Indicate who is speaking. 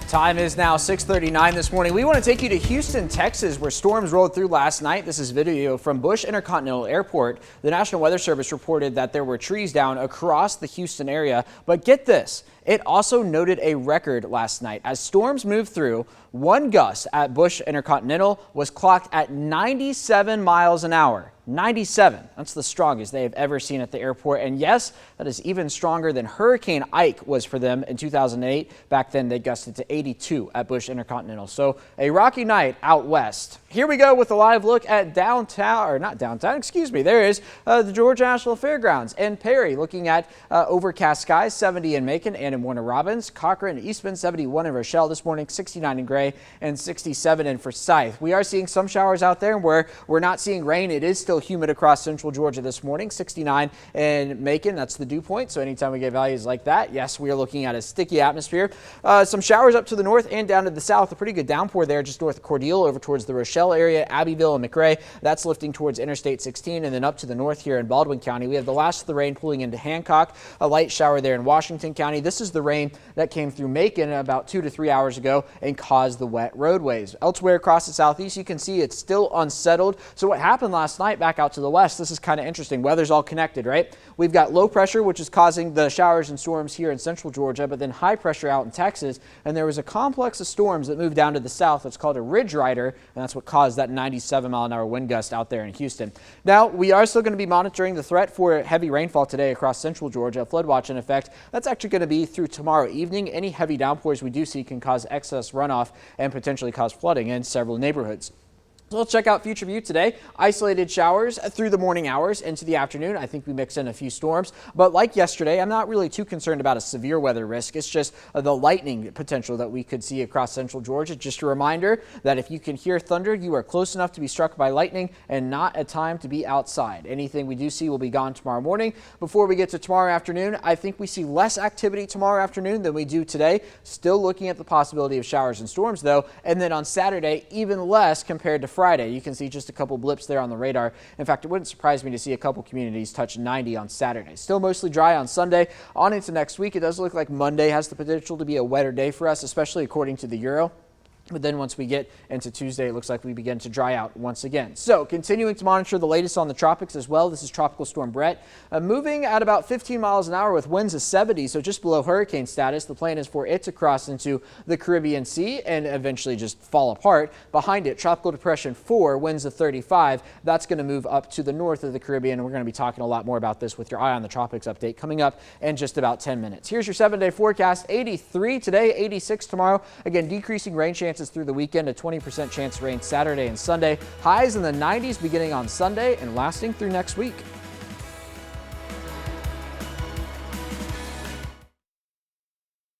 Speaker 1: Time is now 6:39 this morning. We want to take you to Houston, Texas, where storms rolled through last night. This is video from Bush Intercontinental Airport. The National Weather Service reported that there were trees down across the Houston area. But get this, it also noted a record last night. As storms moved through, one gust at Bush Intercontinental was clocked at 97 miles an hour. 97. That's the strongest they have ever seen at the airport. And yes, that is even stronger than Hurricane Ike was for them in 2008. Back then, they gusted to 82 at Bush Intercontinental. So a rocky night out west. Here we go with a live look at downtown, or not downtown, excuse me. There is the Georgia National Fairgrounds in Perry, looking at overcast skies, 70 in Macon and in Warner Robins. Cochran and Eastman, 71 in Rochelle this morning, 69 in Gray and 67 in Forsyth. We are seeing some showers out there where we're not seeing rain. It is still humid across central Georgia this morning, 69 in Macon. That's the dew point. So anytime we get values like that, yes, we are looking at a sticky atmosphere. Some showers up to the north and down to the south. A pretty good downpour there just north of Cordele over towards the Rochelle area, Abbeville and McRae. That's lifting towards Interstate 16, and then up to the north here in Baldwin County. We have the last of the rain pulling into Hancock, a light shower there in Washington County. This is the rain that came through Macon about 2 to 3 hours ago and caused the wet roadways. Elsewhere across the southeast, you can see it's still unsettled. So what happened last night back out to the west, this is kind of interesting. Weather's all connected, right? We've got low pressure, which is causing the showers and storms here in central Georgia, but then high pressure out in Texas. And there was a complex of storms that moved down to the south. That's called a ridge rider, and that's what caused that 97-mile-an-hour wind gust out there in Houston. Now, we are still going to be monitoring the threat for heavy rainfall today across central Georgia. A flood watch in effect. That's actually going to be through tomorrow evening. Any heavy downpours we do see can cause excess runoff and potentially cause flooding in several neighborhoods. So let's check out Future View today. Isolated showers through the morning hours into the afternoon. I think we mix in a few storms. But like yesterday, I'm not really too concerned about a severe weather risk. It's just the lightning potential that we could see across central Georgia. Just a reminder that if you can hear thunder, you are close enough to be struck by lightning and not a time to be outside. Anything we do see will be gone tomorrow morning. Before we get to tomorrow afternoon, I think we see less activity tomorrow afternoon than we do today. Still looking at the possibility of showers and storms, though. And then on Saturday, even less compared to Friday. You can see just a couple blips there on the radar. In fact, it wouldn't surprise me to see a couple communities touch 90 on Saturday. Still mostly dry on Sunday. On into next week, it does look like Monday has the potential to be a wetter day for us, especially according to the Euro. But then once we get into Tuesday, it looks like we begin to dry out once again. So continuing to monitor the latest on the tropics as well. This is Tropical Storm Brett, moving at about 15 miles an hour with winds of 70, so just below hurricane status. The plan is for it to cross into the Caribbean Sea and eventually just fall apart. Behind it, Tropical Depression 4, winds of 35. That's going to move up to the north of the Caribbean, and we're going to be talking a lot more about this with your Eye on the Tropics update coming up in just about 10 minutes. Here's your 7-day forecast. 83 today, 86 tomorrow. Again, decreasing rain chances through the weekend, a 20% chance of rain Saturday and Sunday. Highs in the 90s beginning on Sunday and lasting through next week.